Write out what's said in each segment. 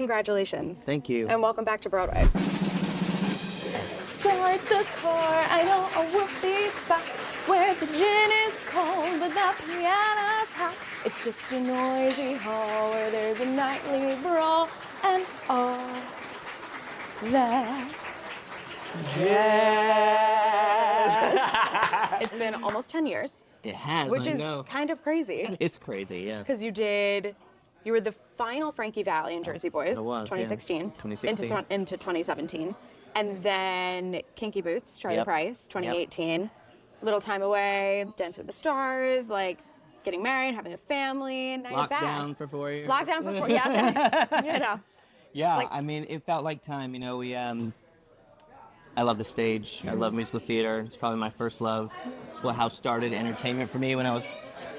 congratulations. Thank you. And welcome back to Broadway. Start the car, I know a whoopee spot where the gin is cold but the piano's hot. It's just a noisy hall where there's a nightly brawl and all that jazz. It's been almost 10 years. It has, Which I is know. kind of crazy. It's crazy, yeah. Because you were the final Frankie Valli in Jersey Boys, It was, 2016, yeah. 2016. Into 2017. And then Kinky Boots, Charlie Yep. Price, 2018. Little time away, Dance with the Stars, like getting married, having a family, and now you're back. Lockdown for 4 years. Lockdown for 4 years, yeah. You know. Yeah, Like- I mean, it felt like time. You know, I love the stage. I love musical theater. It's probably my first love. Well, how started entertainment for me when I was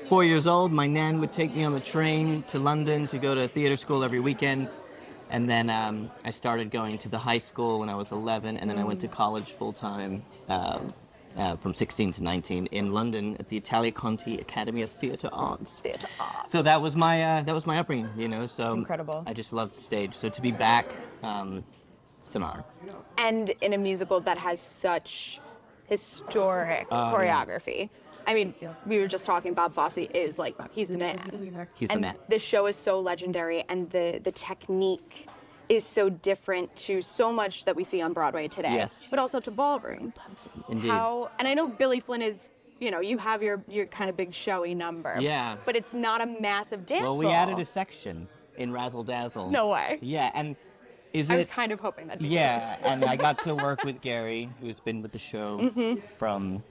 4 years old. My nan would take me on the train to London to go to theater school every weekend. And then I started going to the high school when I was 11, and then I went to college full-time from 16 to 19 in London at the Italia Conti Academy of Theatre Arts. Theatre Arts. So that was my upbringing, you know. So It's incredible. I just loved the stage. So to be back, it's an honor. And in a musical that has such historic choreography. I mean, we were just talking, Bob Fosse is like, he's the man. He's the And man. the show is so legendary, and the technique is so different to so much that we see on Broadway today. Yes. But also to ballroom. Indeed. And I know Billy Flynn is, you know, you have your kind of big showy number. Yeah. But it's not a massive dance Well, we ball. added a section in Razzle Dazzle. No way. Yeah, and I was kind of hoping that'd be Yeah, and I got to work with Gary, who's been with the show from,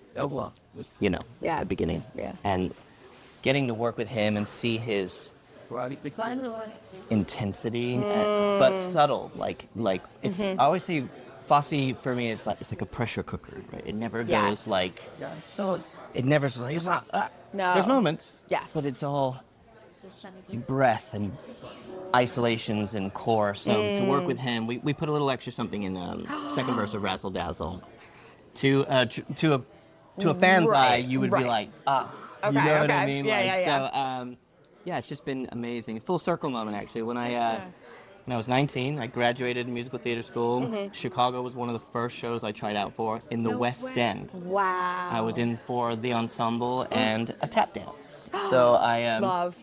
you know, Yeah. the beginning. Yeah. And getting to work with him and see his intensity, but subtle. Like it's. I always say, Fosse for me, it's like a pressure cooker, right? It never goes Yes. like. So it never's like it's not. No. There's moments. Yes. But it's all breath and isolations and core. So to work with him, we put a little extra something in second verse of Razzle Dazzle. To a fan's eye, you would be like, Okay, you know what I okay. mean? Yeah, like, yeah, yeah. So, yeah, it's just been amazing. Full circle moment, actually. When I was 19, I graduated musical theater school. Chicago was one of the first shows I tried out for in the West End. Wow. I was in for the ensemble and a tap dance. So Love.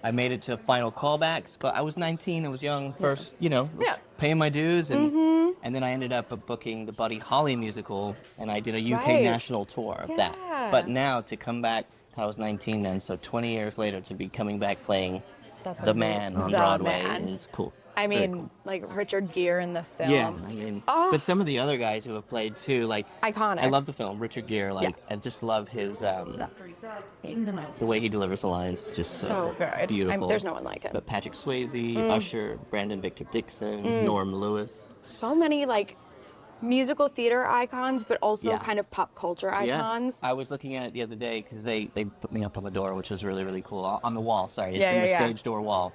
I made it to final callbacks, but I was 19, I was young, first, you know, was Yeah. paying my dues, and then I ended up booking the Buddy Holly musical, and I did a UK Right. national tour of that. Yeah. But now to come back, I was 19 then, so 20 years later to be coming back playing That's the amazing. man on The Broadway Man. is cool. I Very mean, cool. like Richard Gere in the film. Yeah, I mean, Oh. but some of the other guys who have played too, like Iconic. I love the film, Richard Gere. Like Yeah. I just love his the way he delivers the lines. Just So good. beautiful. There's no one like him. But Patrick Swayze, Usher, Brandon Victor Dixon, Norm Lewis. So many like musical theater icons, but also Yeah. kind of pop culture icons. I was looking at it the other day because they put me up on the door, which was really, really cool. On the wall, sorry. It's Yeah, in the yeah, yeah. stage door wall.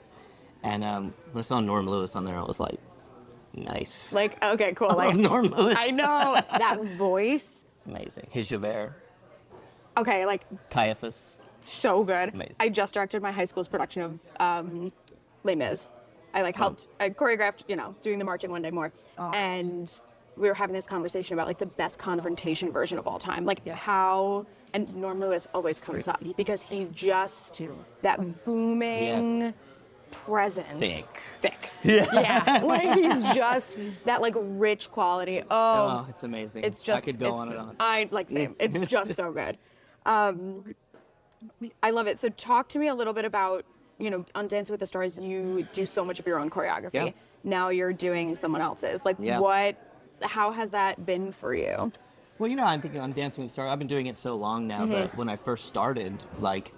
And when I saw Norm Lewis on there, I was like, nice. Like, okay, cool. I Like, love Norm Lewis. I know that voice. Amazing. His Javert, Okay, like Caiaphas. so good. Amazing. I just directed my high school's production of Les Mis. I like helped. I choreographed, you know, doing the marching one day more, and we were having this conversation about like the best confrontation version of all time, like how. And Norm Lewis always comes up because he's just that booming presence. Thick. Yeah. Like he's just that like rich quality. Oh, it's amazing. It's just. I could go on and on. I like same. It's just so good. I love it. So talk to me a little bit about, you know, on Dancing with the Stars, you do so much of your own choreography. Yeah. Now you're doing someone else's. Like Yeah. how has that been for you? Well, you know, I'm thinking on Dancing with the Stars, I've been doing it so long now, but when I first started, like,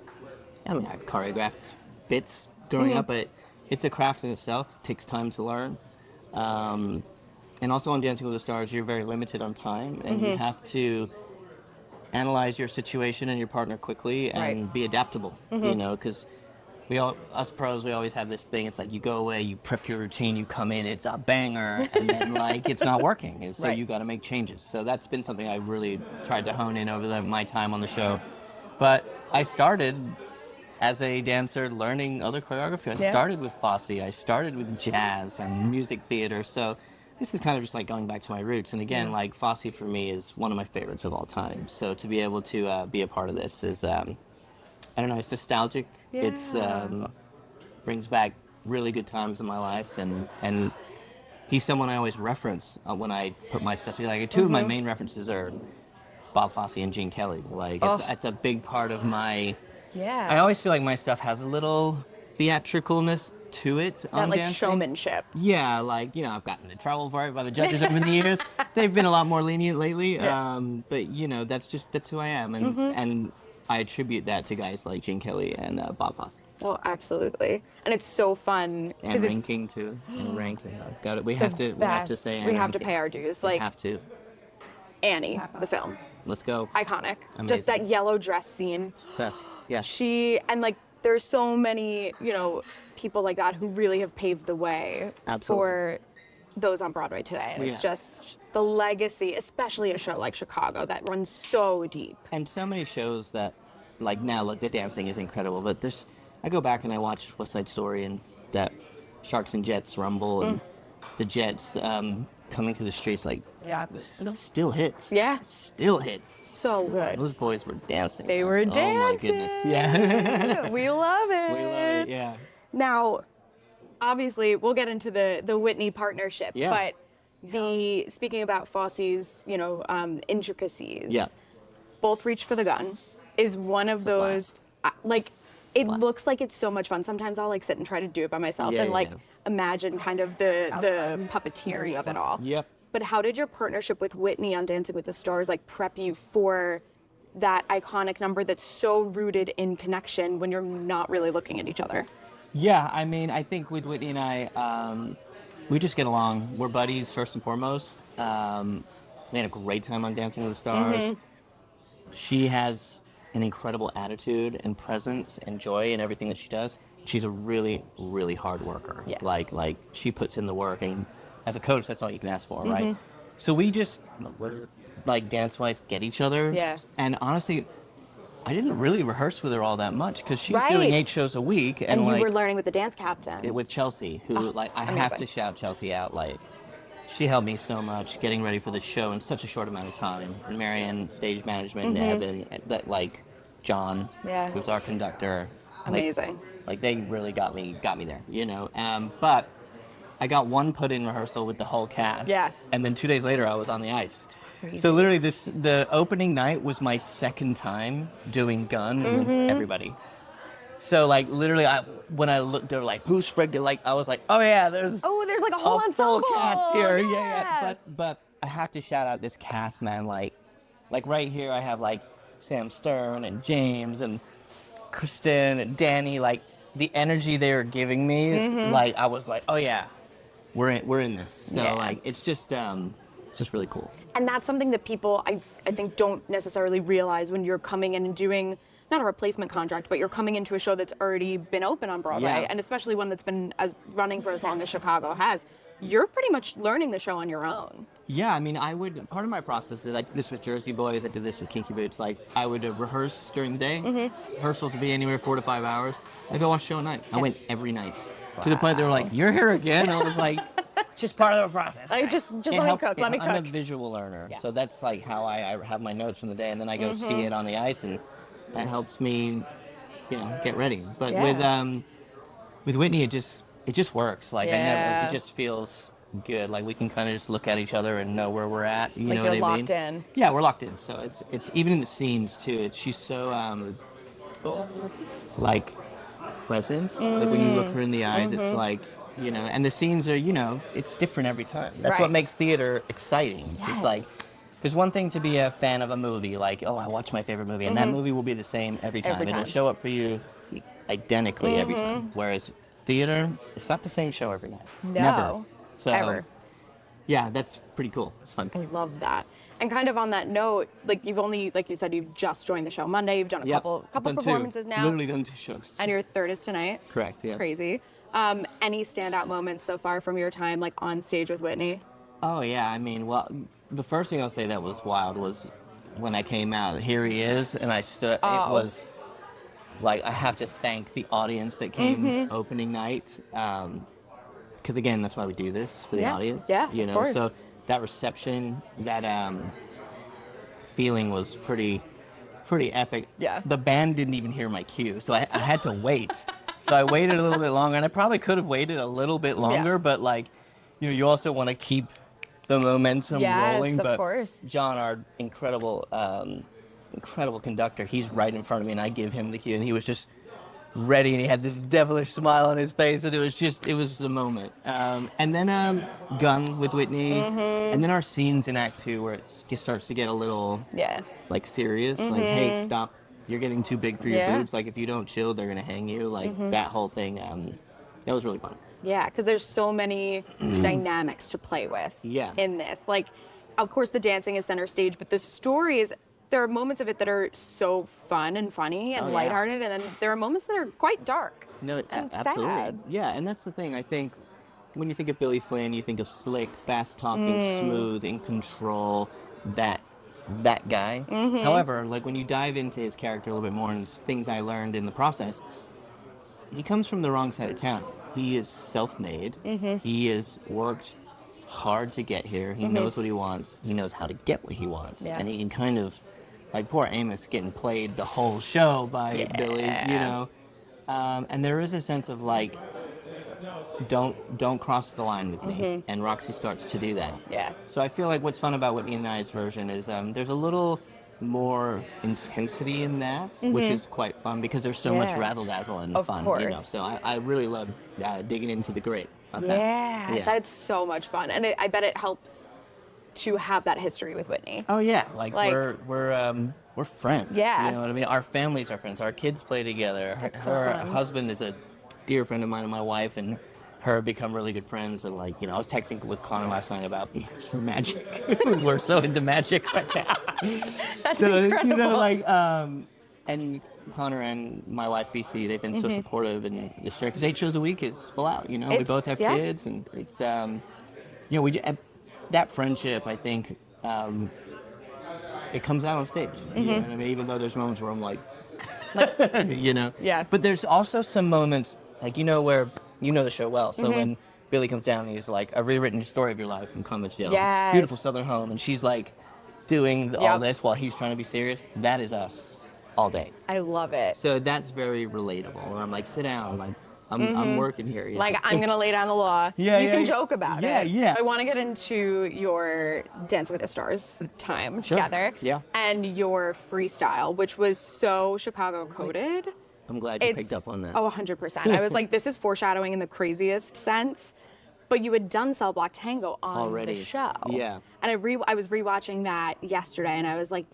I mean, I've choreographed bits growing up, but it's a craft in itself. It takes time to learn. And also on Dancing with the Stars, you're very limited on time, and you have to analyze your situation and your partner quickly and be adaptable, you know, because us pros, we always have this thing. It's like you go away, you prep your routine, you come in, it's a banger, and then like it's not working. And so you got to make changes. So that's been something I really tried to hone in over my time on the show. But I started as a dancer, learning other choreography. I started with Fosse. I started with jazz and music theater. So this is kind of just like going back to my roots. And again, like Fosse for me is one of my favorites of all time. So to be able to be a part of this is, I don't know, it's nostalgic. Yeah. It's brings back really good times in my life. And he's someone I always reference when I put my stuff together. Like, two of my main references are Bob Fosse and Gene Kelly. Like, it's a big part of my... Yeah. I always feel like my stuff has a little theatricalness to it on That, like, dancing. showmanship. Yeah, like, you know, I've gotten in trouble for it by the judges over the years. They've been a lot more lenient lately. But, you know, that's who I am. And I attribute that to guys like Gene Kelly and Bob Fosse. Oh, absolutely. And it's so fun. And ranking, too. And ranking. Got it. We have to say we have to pay our dues. Like, we have to. Annie, the film. Let's go. Iconic. Amazing. Just that yellow dress scene. Best. Yeah. And like, there's so many, you know, people like that who really have paved the way for those on Broadway today. And it's just the legacy, especially a show like Chicago that runs so deep. And so many shows that, like, now, look, the dancing is incredible, but I go back and I watch West Side Story and that Sharks and Jets rumble and the Jets coming through the streets, like, still hits. Yeah. Still hits. So good. Those boys were dancing. They were dancing. Oh my goodness. Yeah. We love it. We love it, yeah. Now, obviously, we'll get into the Whitney partnership. Yeah. But speaking about Fosse's, you know, intricacies. Yeah. Both Reach for the Gun is one of those, like, it looks like it's so much fun. Sometimes I'll like sit and try to do it by myself and imagine kind of the puppeteering of it all. Yep. But how did your partnership with Whitney on Dancing with the Stars like prep you for that iconic number that's so rooted in connection when you're not really looking at each other? Yeah, I mean, I think with Whitney and I, we just get along. We're buddies first and foremost. We had a great time on Dancing with the Stars. She has an incredible attitude and presence and joy in everything that she does. She's a really, really hard worker. Yeah. Like she puts in the work, and as a coach, that's all you can ask for, right? So we just, like, dance-wise, get each other. Yeah. And honestly, I didn't really rehearse with her all that much because she's doing 8 shows a week. And you like, were learning with the dance captain. with Chelsea, who, like, I have to shout Chelsea out. Like, she helped me so much getting ready for the show in such a short amount of time. And Marianne, stage management, and Evan, that, like, John, who's our conductor. Amazing. Like, they really got me there, you know. But I got one put-in rehearsal with the whole cast. Yeah. And then 2 days later, I was on the ice. So literally, the opening night was my second time doing Gun with everybody. So, like, literally, when I looked, they were like, "Who's friggin'?" Like, I was like, "Oh yeah, there's like a whole ensemble cast here." Yeah. But I have to shout out this cast, man. Like right here, I have like Sam Stern and James and Kristen and Danny. Like, the energy they were giving me, like, I was like, "Oh yeah, we're in this." So like, it's just really cool. And that's something that people, I think, don't necessarily realize when you're coming in and doing, not a replacement contract, but you're coming into a show that's already been open on Broadway, and especially one that's been running for as long as Chicago has. You're pretty much learning the show on your own. Yeah, I mean, part of my process is, I did this with Jersey Boys, I did this with Kinky Boots. Like, I would rehearse during the day. Rehearsals would be anywhere 4 to 5 hours. I go watch the show at night. I went every night. To the point they were like, "You're here again?" I was like, just part of the process. Like, just let me cook. I'm a visual learner, so that's like how I have my notes from the day, and then I go see it on the ice, and that helps me, you know, get ready. But with Whitney, it just works. Like, it just feels good. Like, we can kind of just look at each other and know where we're at. You know what I mean? Like, you're locked in. Yeah, we're locked in. So it's even in the scenes too. She's so like present. Like, when you look her in the eyes, it's like, you know, and the scenes are, you know, it's different every time. That's what makes theater exciting. Yes. It's like, there's one thing to be a fan of a movie, like, oh, I watch my favorite movie, and that movie will be the same every time. It'll show up for you identically every time. Whereas theater, it's not the same show every night. No. Never. So, ever. Yeah, that's pretty cool. It's fun. I love that. And kind of on that note, like, you've only, like you said, you've just joined the show Monday. You've done a couple performances now. Literally done 2 shows. And your third is tonight. Correct, yeah. Crazy. Any standout moments so far from your time, like, on stage with Whitney? Oh, yeah. I mean, well, the first thing I'll say that was wild was when I came out. Here he is, and I stood. like I have to thank the audience that came opening night. Because again, that's why we do this for the audience. Yeah, you of know. course. So that reception, that feeling was pretty epic. Yeah. The band didn't even hear my cue, so I had to wait. So I waited a little bit longer, and I probably could have waited a little bit longer, but like, you know, you also want to keep the momentum rolling. Yes, But of course. John, our incredible conductor, he's right in front of me, and I give him the cue, and he was just ready, and he had this devilish smile on his face, and it was a moment. And then Gun with Whitney, and then our scenes in Act 2 where it starts to get a little like serious, like, hey, stop, you're getting too big for your boots, like if you don't chill, they're gonna hang you, like that whole thing. That was really fun. Yeah, because there's so many dynamics to play with in this. Like, of course, the dancing is center stage, but the story is, there are moments of it that are so fun and funny and lighthearted, and then there are moments that are quite dark and absolutely. sad. Yeah, and that's the thing. I think when you think of Billy Flynn, you think of slick, fast-talking, smooth, in control, that guy. However, like when you dive into his character a little bit more and things I learned in the process, he comes from the wrong side of town. He is self-made. He has worked hard to get here. He knows what he wants. He knows how to get what he wants. And he can kind of, like poor Amos getting played the whole show by Billy, you know. And there is a sense of like, don't cross the line with me. And Roxie starts to do that. So I feel like what's fun about Whitney and I's version is there's a little more intensity in that, which is quite fun because there's so much razzle dazzle and fun. You know, so I really love digging into the grit. That's so much fun, and I bet it helps to have that history with Whitney. Oh yeah, like we're friends. Yeah, you know what I mean. Our families are friends. Our kids play together. Her husband is a dear friend of mine and my wife, and her become really good friends. And like, you know, I was texting with Connor last night about magic. We're so into magic right now. That's so, incredible. You know, like, and Connor and my wife BC, they've been so supportive, and this trip, because 8 shows a week is full out. You know, we both have kids, and it's you know, that friendship, I think, it comes out on stage. You know what I mean? Even though there's moments where I'm like you know. But there's also some moments, like, you know, where you know the show well. So when Billy comes down and he's like, I've rewritten your story of your life from College Jail. Beautiful Southern home. And she's like doing all this while he's trying to be serious. That is us all day. I love it. So that's very relatable. Where I'm like, sit down. Like, I'm working here. You know? Like, I'm going to lay down the law. You can joke about it. Yeah. I want to get into your Dance with the Stars time together. And your freestyle, which was so Chicago coded. I'm glad you picked up on that. Oh, 100%. I was like, this is foreshadowing in the craziest sense. But you had done Cell Block Tango on the show. Yeah. And I was rewatching that yesterday, and I was like,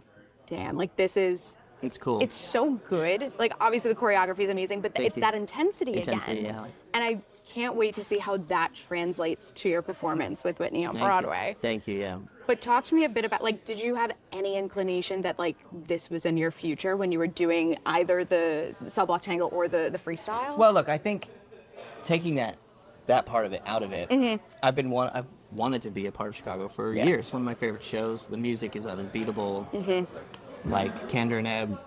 damn, like this is... It's cool. It's so good. Like, obviously the choreography is amazing, but it's that intensity again. Yeah. And I can't wait to see how that translates to your performance with Whitney on Broadway. Thank you, yeah. But talk to me a bit about, like, did you have any inclination that, like, this was in your future when you were doing either the Cell Block Tango or the freestyle? Well, look, I think taking that part of it out of it, I've wanted to be a part of Chicago for years. It's one of my favorite shows. The music is unbeatable. Like Candor and Ebb,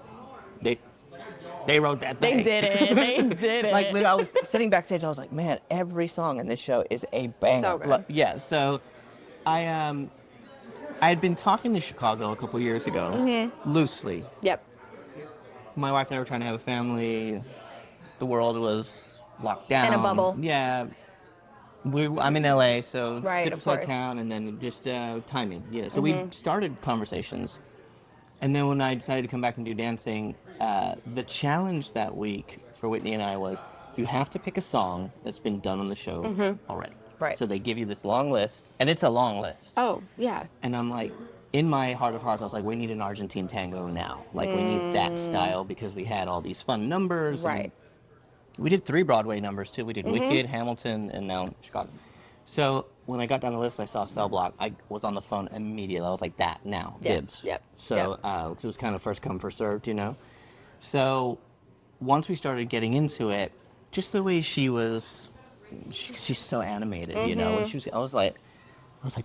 they wrote that thing. They did it. They did it. Like, literally, I was sitting backstage. I was like, man, every song in this show is a banger. So good. Yeah. So, I had been talking to Chicago a couple years ago, loosely. Yep. My wife and I were trying to have a family. The world was locked down. In a bubble. Yeah. I'm in LA, so Right, it's of difficult course. town, and then just timing. Yeah. So we started conversations. And then when I decided to come back and do dancing, the challenge that week for Whitney and I was, you have to pick a song that's been done on the show already. Right. So they give you this long list, and it's a long list. Oh, yeah. And I'm like, in my heart of hearts, I was like, we need an Argentine tango now. Like, we need that style because we had all these fun numbers. Right. And we did 3 Broadway numbers, too. We did Wicked, Hamilton, and now Chicago. So when I got down the list, I saw Cell Block. I was on the phone immediately. I was like, that, now, dibs. Yep. So, because it was kind of first come, first served, you know. So once we started getting into it, just the way she was, she's so animated, you know. And I was like,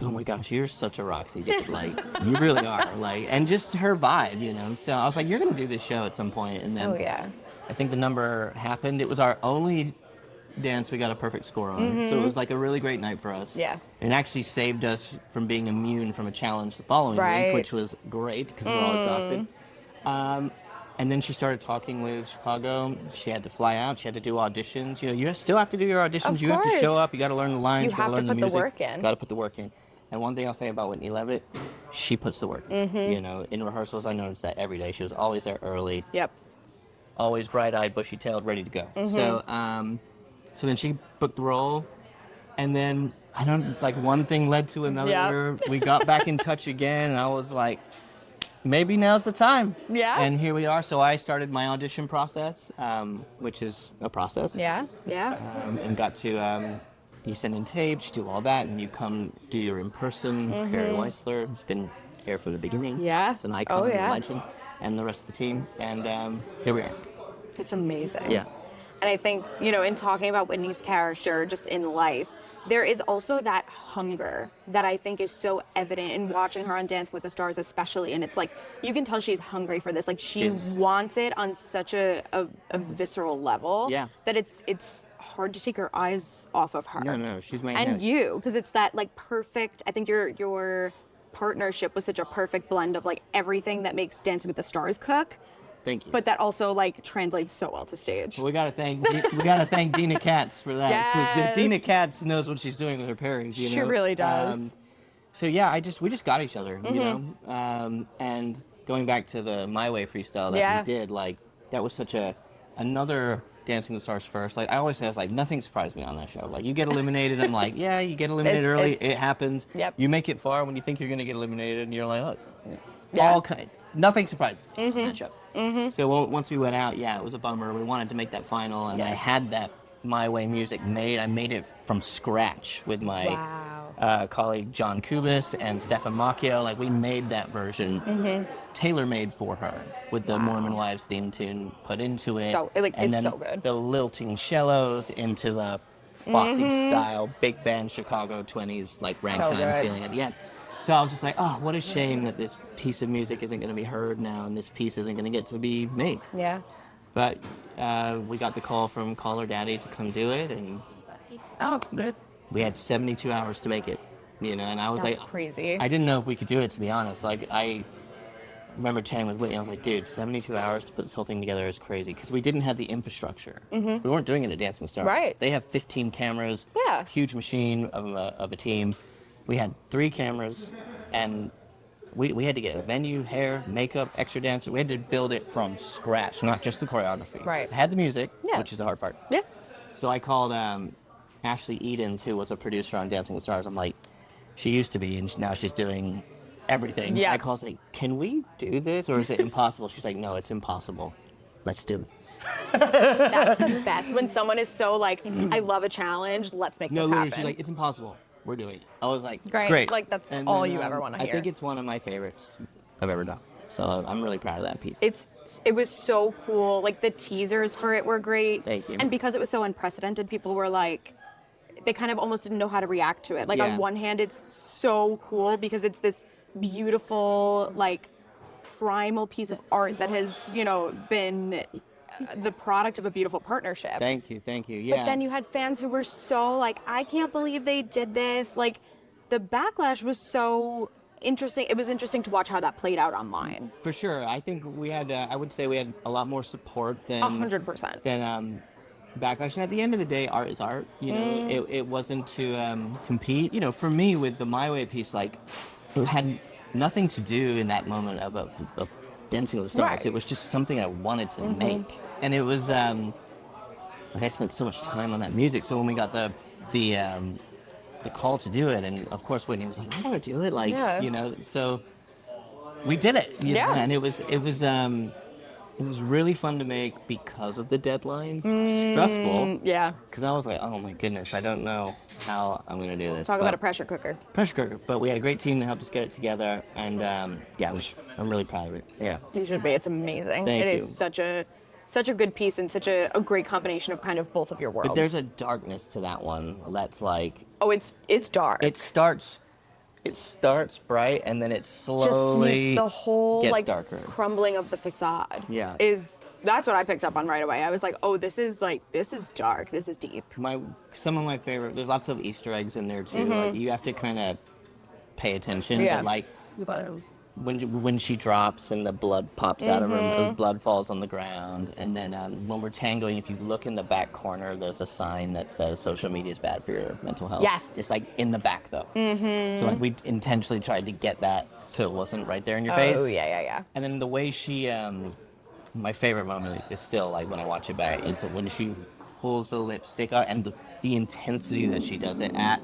oh my gosh, you're such a Roxie, dude. Like, you really are. Like, and just her vibe, you know. So I was like, you're gonna do this show at some point, and then. Oh, yeah. I think the number happened. It was our only dance we got a perfect score on. So it was like a really great night for us. Yeah. And it actually saved us from being immune from a challenge the following week, which was great because we're all exhausted. And then she started talking with Chicago. She had to fly out. She had to do auditions. You know, you still have to do your auditions. Of you have to show course. up. You got to learn the lines. You got have to learn to the put the music. work in. Got to put the work in. And one thing I'll say about Whitney Leavitt, she puts the work in. You know, in rehearsals, I noticed that every day. She was always there early. Yep. Always bright-eyed, bushy-tailed, ready to go. So, so then she booked the role, and then I don't like one thing led to another. Yep. We got back in touch again, and I was like, maybe now's the time. Yeah. And here we are. So I started my audition process, which is a process. Yeah. And got to you send in tapes, do all that, and you come do your in-person. Harry Weissler has been here from the beginning. Yeah. It's an icon, Oh, yeah. a legend, and the rest of the team. And here we are. It's amazing. Yeah. And I think, you know, in talking about Whitney's character just in life, there is also that hunger that I think is so evident in watching her on Dance with the Stars especially. And it's like, you can tell she's hungry for this. Like, she wants it on such a visceral level that it's hard to take your eyes off of her. No, she's my And you, because it's that, like, perfect, I think your partnership was such a perfect blend of, like, everything that makes Dancing with the Stars cook. Thank you. But that also, like, translates so well to stage. Well, we gotta thank Dina Katz for that, because Dina Katz knows what she's doing with her pairings. You know? She really does. So yeah, we just got each other, you know. And going back to the My Way freestyle that we did, like that was such another Dancing with the Stars first. Like I always say, I was like, nothing surprised me on that show. Like you get eliminated, I'm like, yeah, you get eliminated early, it happens. Yep. You make it far when you think you're gonna get eliminated, and you're like, oh, nothing surprised me on that show. So once we went out, it was a bummer. We wanted to make that final, and I had that My Way music made. I made it from scratch with my colleague John Kubis and Stefan Macchio. Like we made that version tailor-made for her with the Mormon Wives theme tune put into it. So, like, and it's then so good. the lilting cellos into the Foxy style big band Chicago 20s like ragtime feeling at the end. So I was just like, oh, what a shame that this piece of music isn't going to be heard now, and this piece isn't going to get to be made. Yeah. But we got the call from Call Her Daddy to come do it, and we had 72 hours to make it, you know. And I was That's like, crazy. I didn't know if we could do it, to be honest. Like I remember chatting with Whitney. I was like, dude, 72 hours to put this whole thing together is crazy, because we didn't have the infrastructure. We weren't doing it at Dancing with the Stars. Right. They have 15 cameras. Yeah. Huge machine of a team. We had 3 cameras, and we had to get a venue, hair, makeup, extra dancer. We had to build it from scratch, not just the choreography. Right. I had the music, which is the hard part. Yeah. So I called Ashley Edens, who was a producer on Dancing with the Stars. I'm like, she used to be, and now she's doing everything. Yeah. I called, like, can we do this, or is it impossible? She's like, no, it's impossible. Let's do it. That's the best. When someone is so like, I love a challenge, let's make No, this literally, happen. she's like, it's impossible. We're doing it. I was like, Great. great. Like, that's And all then, you ever want to hear. I think it's one of my favorites I've ever done. So I'm really proud of that piece. It was so cool. Like the teasers for it were great. Thank you. And because it was so unprecedented, people were like, they kind of almost didn't know how to react to it. Like on one hand, it's so cool because it's this beautiful, like primal piece of art that has, you know, been the product of a beautiful partnership. Thank you. Yeah. But then you had fans who were so like, I can't believe they did this. Like the backlash was so interesting. It was interesting to watch how that played out online. For sure. I think we had, I would say we had a lot more support than 100%. Than backlash. And at the end of the day, art is art. You know, it wasn't to compete. You know, for me with the My Way piece, like it had nothing to do in that moment of Dancing with the Stars. Right. It was just something I wanted to make. And it was, like I spent so much time on that music. So when we got the call to do it, and of course Whitney was like, I want to do it, like, you know, so we did it. You know? And it was really fun to make because of the deadline. Stressful. Yeah. Because I was like, oh my goodness, I don't know how I'm going to do this. Talk about a pressure cooker. Pressure cooker. But we had a great team that helped us get it together, and I'm really proud of it. Yeah. You should be. It's amazing. Thank you. It is such a good piece and such a great combination of kind of both of your worlds. But there's a darkness to that one that's like... Oh, it's dark. It starts bright, and then it slowly the whole gets like darker. crumbling of the facade. Yeah. Is That's what I picked up on right away. I was like, oh, this is dark. This is deep. Some of my favorite. There's lots of Easter eggs in there too. Like you have to kind of pay attention. Yeah. But like when she drops and the blood pops out of her, the blood falls on the ground, and then when we're tangoing, if you look in the back corner, there's a sign that says social media is bad for your mental health. Yes. It's like in the back though. So like we intentionally tried to get that so it wasn't right there in your face. Oh yeah. And then the way she, my favorite moment is still like when I watch it back, it's when she pulls the lipstick out and the intensity that she does it at.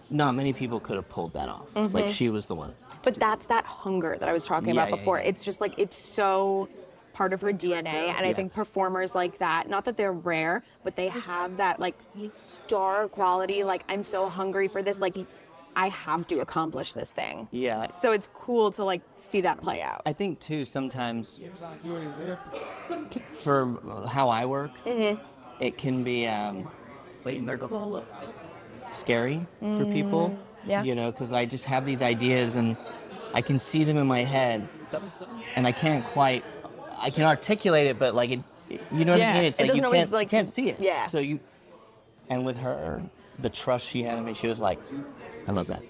Not many people could have pulled that off. Like she was the one. But that's that hunger that I was talking about before. It's just like, it's so part of her DNA. And I think performers like that, not that they're rare, but they have that like star quality. Like, I'm so hungry for this. Like, I have to accomplish this thing. Yeah. So it's cool to like see that play out. I think too, sometimes for how I work, it can be scary for people. Yeah. You know, because I just have these ideas and I can see them in my head and I can articulate it, but like you know what I mean? It's like you can't see it. Yeah. So and with her, the trust she had in me, she was like, I love that.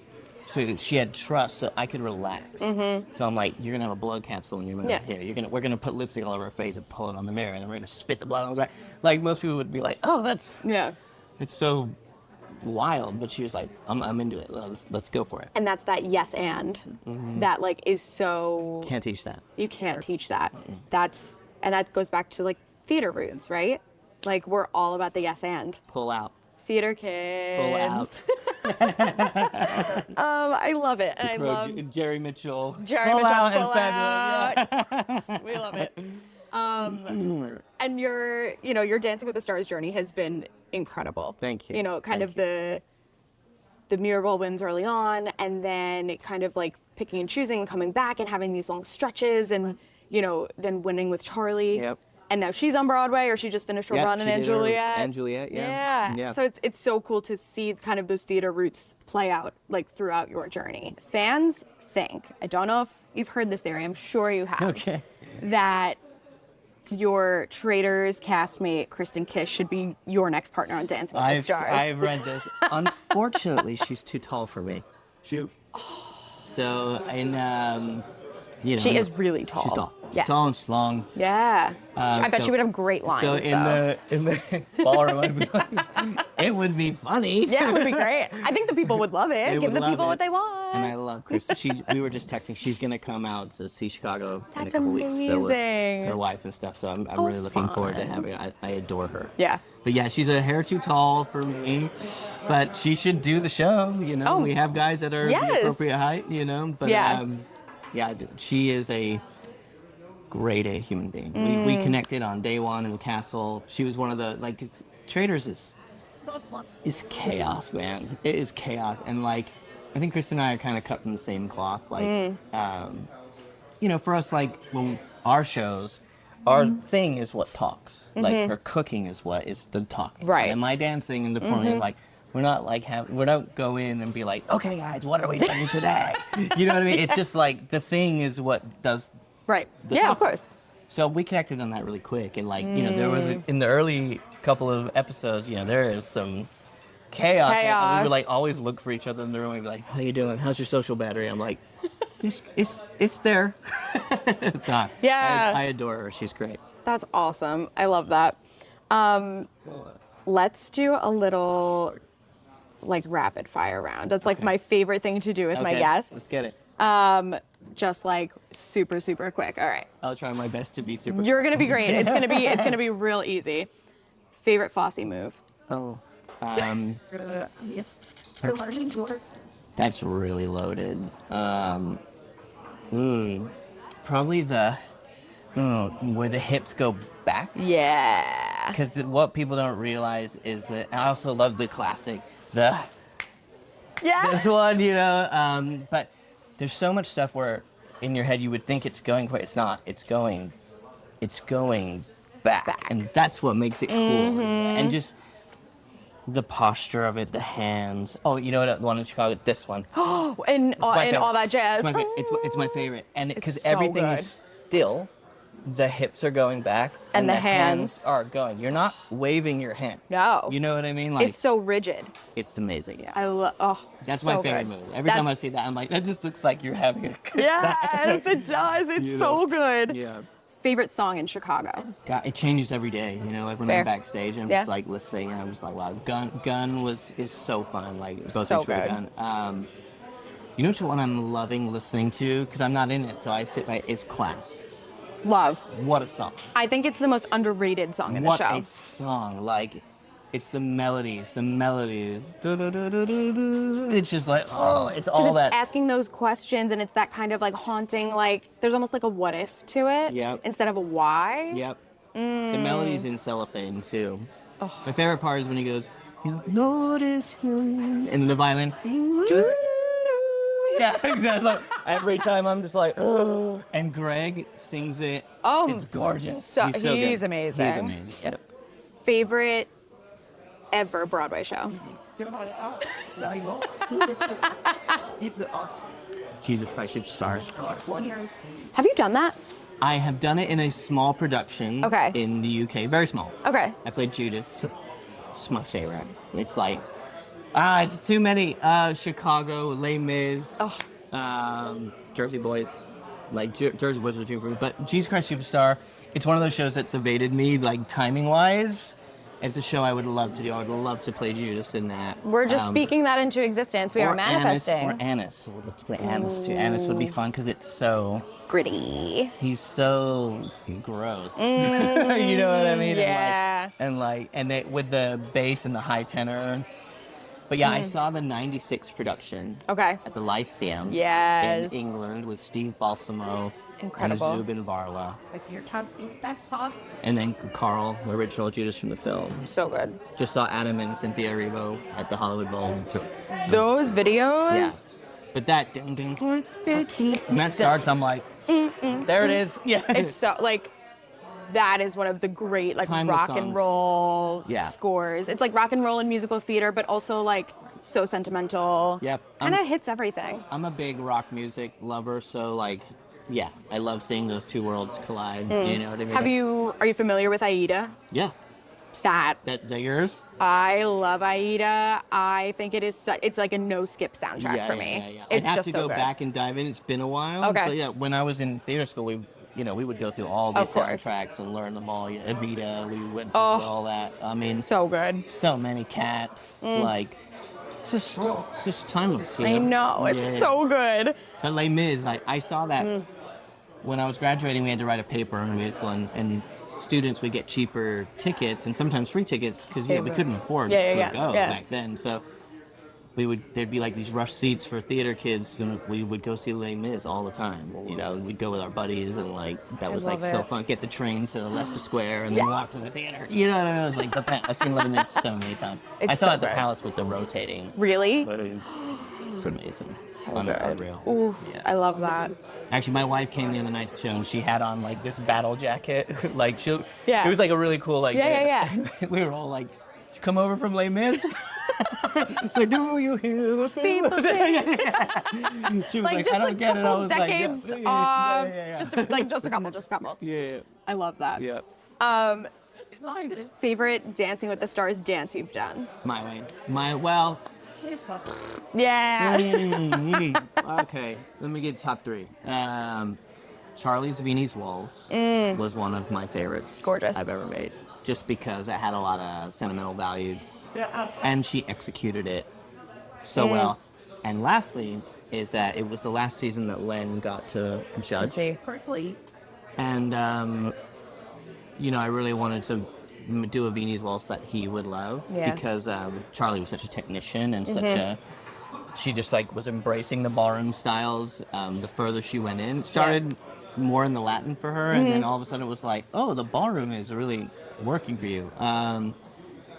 So she had trust, so I could relax. So I'm like, you're gonna have a blood capsule in your mouth. Yeah. Here, we're gonna put lipstick all over her face and pull it on the mirror, and then we're gonna spit the blood on the ground. Like most people would be like, oh, it's so wild. But she was like, I'm into it. Let's go for it. And that's that yes and that like is so. Can't teach that. You can't teach that. And that goes back to like theater roots, right? Like we're all about the yes and. Pull out. Theater kids. Pull out. I love it, and I love Jerry Mitchell. Pull out. Yes, we love it. And your Dancing with the Stars journey has been incredible. Thank you. You know, kind of the Mirrorball wins early on, and then kind of like picking and choosing, and coming back and having these long stretches, and then winning with Charli. Yep. And now she's on Broadway, or she just finished her run in Juliet. And Juliet, yeah. So it's so cool to see kind of those theater roots play out like throughout your journey. Fans think, I don't know if you've heard this theory, I'm sure you have. Okay. That your Traitors castmate, Kristen Kish, should be your next partner on Dancing with the Stars. I've read this. Unfortunately, she's too tall for me. Shoot. So, she is really tall. She's tall. Yeah. Tall and strong. Yeah. I bet she would have great lines. So in the ballroom, I'd be like, it would be funny. Yeah, it would be great. I think the people would love it. Give the people what they want. And I love Kristen. We were just texting. She's gonna come out to see Chicago in a couple weeks. Amazing. So with her wife and stuff. So I'm really looking forward to having her. I adore her. Yeah. But yeah, she's a hair too tall for me. But she should do the show. We have guys that are the appropriate height. But she is a great human being. We connected on day one in the castle. She was one of the Traitors is chaos, man. It is chaos, and I think Chris and I are kind of cut from the same cloth. For us, when our shows, our thing is what talks. Her cooking is what is the talking. Right. And my dancing and the performing, we're not we don't go in and be like, okay guys, what are we doing today? You know what I mean? It's just the thing is what does. Right. Yeah, talking. of course. So we connected on that really quick, and there was in the early couple of episodes, there is some chaos. And we would always look for each other in the room and be like, how you doing? How's your social battery? I'm like, it's there. It's not. Yeah. I adore her. She's great. That's awesome. I love that. Let's do a little rapid fire round. That's my favorite thing to do with my guests. Let's get it. Just super, super quick. All right. I'll try my best to be super. You're gonna be great. It's gonna be real easy. Favorite Fosse move? Oh, that's really loaded. Probably where the hips go back. Yeah. Because what people don't realize is that I also love the classic, Yeah. this one, but there's so much stuff where in your head you would think it's going, but it's not. It's going back. And that's what makes it cool. And just the posture of it, the hands. Oh, you know what? The one in Chicago, this one. and all that jazz. It's my favorite. And because so everything good. is still, the hips are going back And the hands are going. You're not waving your hand. No. You know what I mean? Like, It's so rigid. it's amazing. Yeah. I love. Oh, That's so my favorite good. movie. Every time I see that, I'm like, that just looks like you're having a good time. Yes, it does. It's You so know? good. Yeah. Favorite song in Chicago? God, it changes every day. You know, like when Fair. I'm backstage, I'm Yeah. just like listening, and I'm just like, wow, Gun is so fun. Like both So things for good. Gun. You know which one I'm loving listening to because I'm not in it, so I sit by. Is Class. Love. What a song. I think it's the most underrated song in the What show. a song. Like, it's the melodies. Du-du-du-du-du-du. It's just like, oh, it's 'Cause all it's that. asking those questions, and it's that kind of like haunting, like there's almost like a what if to it Yep. instead of a why. Yep. The melodies in Cellophane, too. Oh. My favorite part is when he goes, you notice him, and the violin. Yeah, exactly. Every time I'm just like, oh. And Greg sings it. Oh, it's gorgeous. he's so amazing. good. He's amazing. Yep. Favorite ever Broadway show? Jesus Christ Superstars. Have you done that? I have done it in a small production Okay. in the UK. Very small. Okay. I played Judas. It's my favorite. It's like, it's too many. Chicago, Les Mis, Jersey Boys, like Jersey Boys was June for me. But Jesus Christ Superstar, it's one of those shows that's evaded me, like timing wise. It's a show I would love to do. I would love to play Judas in that. We're just speaking that into existence. We are manifesting. Or Annis. I would love to play Annis too. Annis would be fun because it's so Gritty. he's so gross. You know what I mean? Yeah. And they with the bass and the high tenor. But yeah, I saw the '96 production Okay. at the Lyceum Yes. in England with Steve Balsamo Incredible. and Zubin Varla. With your top that song. And then Carl, the original Judas from the film. So good. Just saw Adam and Cynthia Erivo at the Hollywood Bowl. So, Those videos. yeah. But that ding ding when that starts, I'm like, there it is. Yeah. It's so like that is one of the great like Timeless rock songs. and roll Yeah. scores. It's like rock and roll and musical theater, but also like so sentimental. Yep. Kind of hits everything. I'm a big rock music lover, so like, yeah, I love seeing those two worlds collide. You know what I mean? Are you familiar with Aida? Yeah. That's yours? I love Aida. I think it is. It's like a no skip soundtrack for me. Yeah. It's I'd have just to so go good. back and dive in. It's been a while. Okay. But yeah, when I was in theater school, we would go through all these Of course. soundtracks and learn them all. Yeah, Evita, we went through all that. I mean, So good. so many cats. Like, it's just timeless. You I know. It's Yeah. so good. But Les Mis, I saw that when I was graduating. We had to write a paper in musical, and students would get cheaper tickets and sometimes free tickets because we couldn't afford to go back then. So there'd be like these rush seats for theater kids, and we would go see Les Mis all the time. You know, we'd go with our buddies, and like that was like love so it. fun. Get the train to Leicester Square and then walk to the theater. You know what I mean? It was like the best. I've seen Les Mis so many times. It's I saw so it at the good. Palace with the rotating. Really? It's amazing. So Unreal. good. Ooh, Yeah. I love that. Actually, my wife came the other night to the show, and she had on like this battle jacket. Like Yeah. it was like a really cool like. Yeah. We were all like, "Did you come over from Les Mis?" She's like, "Do you hear the People sing. She was Like like, just "I don't a get it." I couple was decades like, of just a couple. Yeah. I love that. Yeah. Favorite Dancing with the Stars dance you've done? My way. Well. Yeah. Okay. Let me get top three. Charlie's Viennese Waltz was one of my favorites. Gorgeous. I've ever made, just because it had a lot of sentimental value, and she executed it so well. And lastly, is that it was the last season that Len got to judge. Correctly. And I really wanted to do a Viennese Waltz that he would love, because Charlie was such a technician and she just like was embracing the ballroom styles. The further she went in, it started more in the Latin for her, and then all of a sudden it was like, oh, the ballroom is really working for you.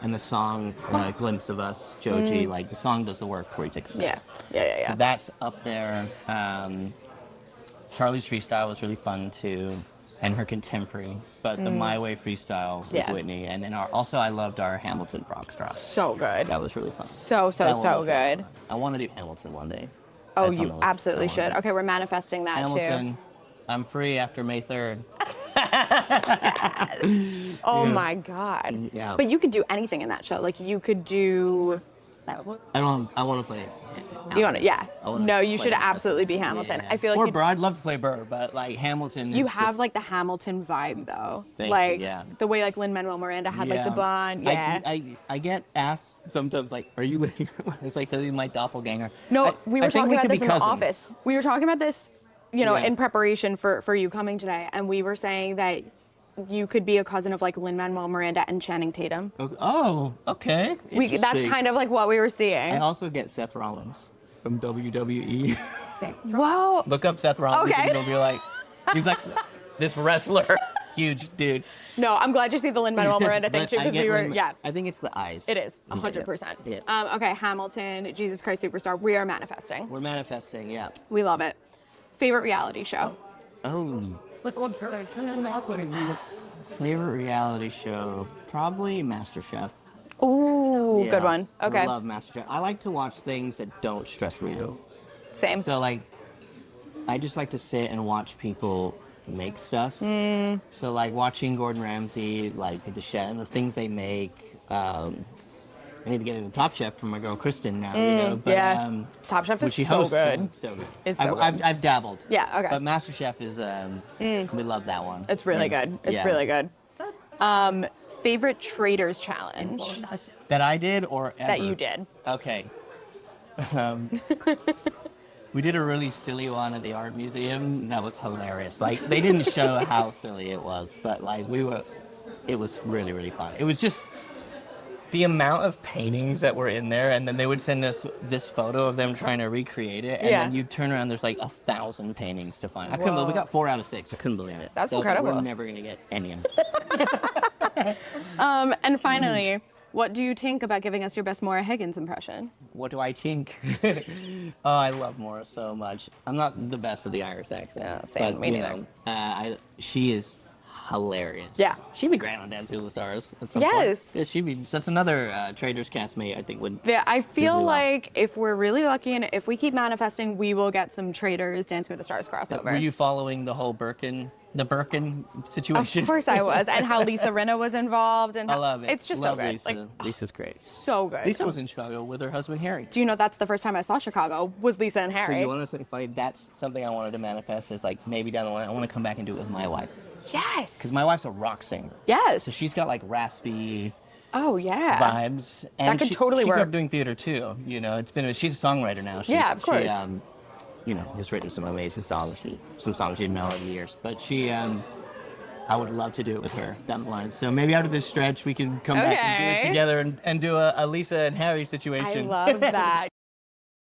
And the song, Glimpse of Us, Joji, like the song does the work before he takes steps. Yeah. So that's up there. Charlie's freestyle was really fun too, and her contemporary. But the My Way freestyle with Whitney, and then also I loved our Hamilton Foxtrot. So good. That was really fun. So That one was good. fun. I want to do Hamilton one day. Oh, That's on the you list. absolutely I wanna should. do Okay, we're manifesting that Hamilton. I'm free after May 3rd. too. Oh my God. Yeah. But you could do anything in that show. Like you could do. I want to play. You want to? Yeah. I wanna No, you play should Hamilton. absolutely be Hamilton. Yeah. I feel like or you'd- Burr. I'd love to play Burr, but like Hamilton. you it's have just, like the Hamilton vibe though. Thank you, like yeah. the way like Lin-Manuel Miranda had like the bun. Yeah. I get asked sometimes like, are you? It's like something my doppelganger. No, we were I think talking about could this be in the cousins. office. We were talking about this, you know, Yeah. in preparation for you coming today, and we were saying that you could be a cousin of like Lin-Manuel Miranda and Channing Tatum. Oh, okay. That's Interesting. kind of like what we were seeing. I also get Seth Rollins from WWE. Whoa. Look up Seth Rollins Okay. and you'll be like, he's like this wrestler, huge dude. No, I'm glad you see the Lin-Manuel Miranda thing But too, I because get we were, Lin- yeah. I think it's the eyes. It is, Yeah, 100%. yeah. Okay, Hamilton, Jesus Christ Superstar. We are manifesting. We're manifesting, yeah. We love it. Favorite reality show? Oh. Favorite reality show? Probably MasterChef. Ooh, Yeah, good one. Okay. I love MasterChef. I like to watch things that don't stress me out. Same. So like, I just like to sit and watch people make stuff. So like watching Gordon Ramsay, like the chef and the things they make. I need to get into Top Chef from my girl Kristen now, you know. But, yeah. Top Chef when is she so hosts good. it, so good. It's so I've dabbled. Yeah, okay. But MasterChef is we love that one. It's really good. It's Yeah. really good. Favorite Traders Challenge That I did or ever? that you did? Okay. We did a really silly one at the art museum. That was hilarious. Like they didn't show how silly it was, but like it was really, really fun. It was just the amount of paintings that were in there, and then they would send us this photo of them trying to recreate it, and Yeah. then you turn around, there's like 1,000 paintings to find. I couldn't believe we got 4 out of 6. I couldn't believe it. That's So I was like, incredible. we're never gonna get any of them. And finally, what do you think about giving us your best Maura Higgins impression? What do I think? Oh, I love Maura so much. I'm not the best at the Irish accent. Yeah, same, but, me you neither. know, she is hilarious. Yeah. She'd be great on Dancing with the Stars at some Yes. point. Yeah, that's another Traders castmate I think would. Yeah, I feel really well. like if we're really lucky and if we keep manifesting, we will get some Traders Dancing with the Stars crossover. Were you following the whole Birkin situation? Of course I was, and how Lisa Rinna was involved, and I how, love it. it's just love so good. Lisa. Like Lisa's great. so good. Lisa was in Chicago with her husband Harry. Do you know that's the first time I saw Chicago was Lisa and So Harry? you want to say funny? That's something I wanted to manifest. Is like maybe down the line I want to come back and do it with my wife. Yes. Because my wife's a rock singer. Yes. So she's got like raspy Oh yeah. vibes. And could she, totally she grew work. up doing theater too. You know, she's a songwriter now. Yeah, of course. She, you know, has written some amazing songs. Some songs she didn't know over the years. But she, I would love to do it with her down the line. So maybe after this stretch we can come back and do Okay. it together and do a Lisa and Harry situation. I love that.